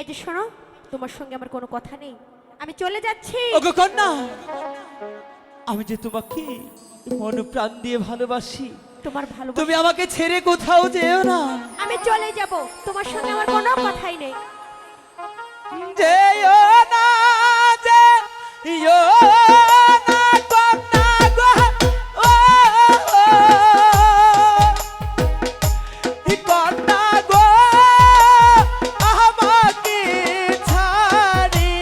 এই যে শোনো, তোমার সঙ্গে আমার কোনো কথা নেই, আমি চলে যাচ্ছি। ওগো কন্যা, আমি যে তোমাকে মন প্রাণ দিয়ে ভালোবাসি, তোমার ভালোবাসা তুমি আমাকে ছেড়ে কোথাও যেও না। আমি চলে যাব, তোমার সঙ্গে আমার কোনো কথাই নেই। যেও না, যেও না কন্যা গো, ও কন্যা গো, আমাকে ছাড়িয়া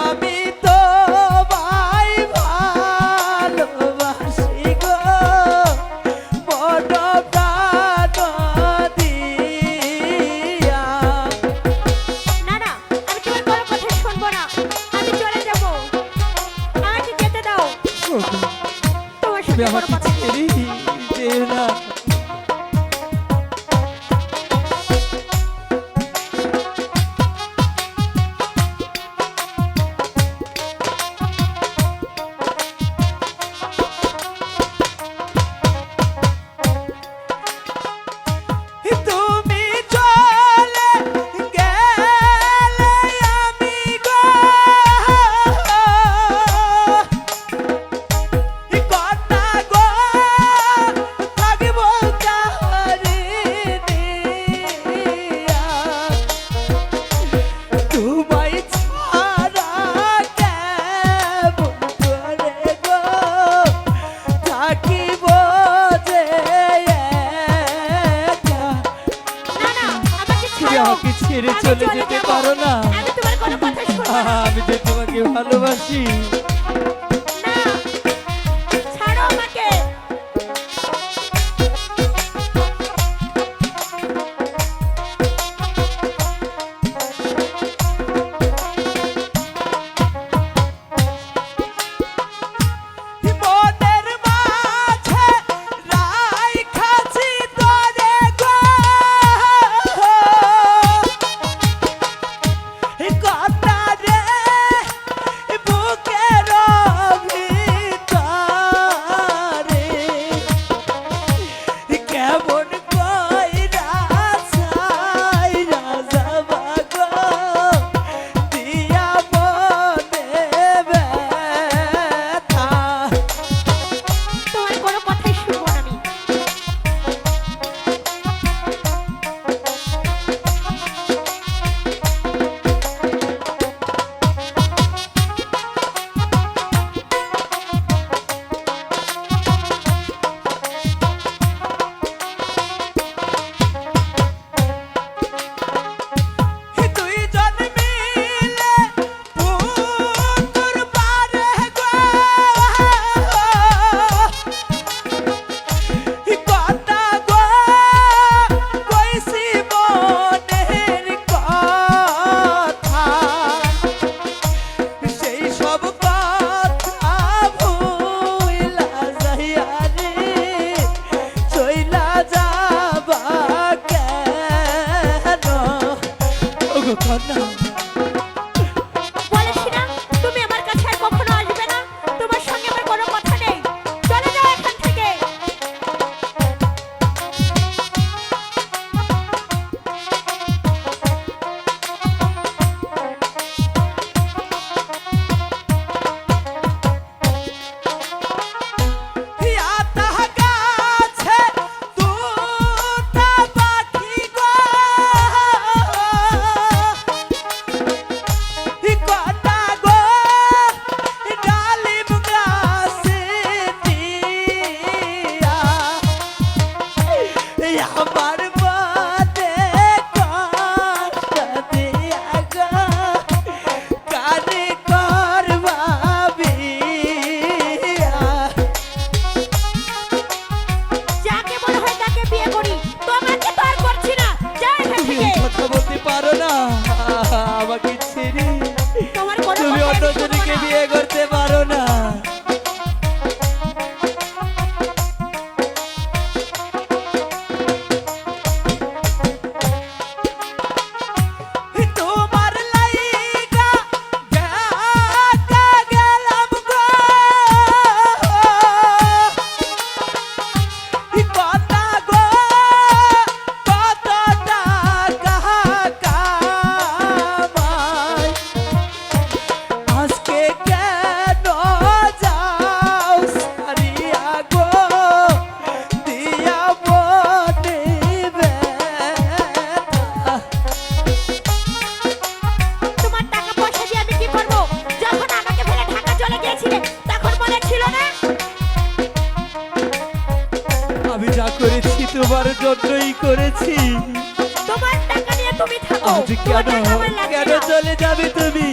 আমি তোমায় ভালোবাসি গো, বড় প্রাণ দিয়া। না না, আমি তোমার কোনো কথা শুনবো না, আমি চলে যাব, আমাকে যেতে দাও। তোমার তুমি সঙ্গে কোনো আমাকে কথা নেই। ছেড়ে যেও না। তুমি চলে গেলে আমি গো কন্যা গো থাকিব কাহারে নিয়া। তোমায় ছাড়া কেমন করে গো থাকিব যে একা। না না, আমাকে তুমি ছাড়ো, আমাকে ছেড়ে আমি চলে যেতে যাব। পারো না। আমি তোমার কোনো কথা শুনবো না। আমি যে তোমাকে ভালোবাসি। না, ছাড়ো আমাকে। মনের মাঝে রাইখাছি তোরে গো, কন্যা রে বুকের ভিতরে কেমন কইরা ছাইরা যাবা গো, দিয়া মনে ব্যথা। তোমার কোনো কথাই শুনবো না আমি। দুইজন মিলে পুকুর পাড়ে গো, কন্যা গো কইছি মনের কথা, সেই সব কথা ভুইলা যাইয়া রে চইলা যাবা কেন। ওগো কন্যা, বলেছি না, তুমি আমার কাছে আর কখনো আসবে না, তোমার সঙ্গে আমার কোনো কথা নেই, চলে যাও এখান থেকে। আতা গাছে দুটা পাখি গো, কন্যা গো ডালিম গাছে দিয়া আমার মনে কষ্ট দিয়া গো, কানে করবা বিয়া। যাকে মনে হয় তাকে বিয়ে করি, তোমাকে তো আর করছি না, যাও এখান তুমি থেকে। এই কথা বলতে পারো না, আমাকে ছেড়ে তোমার কোনো তুমি কথাই অন্য আমি শুনবো জনকে না। বিয়ে করতে পারো না। তোমার লাইগা গেলাম গো, কন্যা গো জন্যই করেছি। তোমার টাকা নিয়ে তুমি থাকো, আজ তোমার কেন টাকা আমার লাগবে কেন না। চলে যাবে তুমি?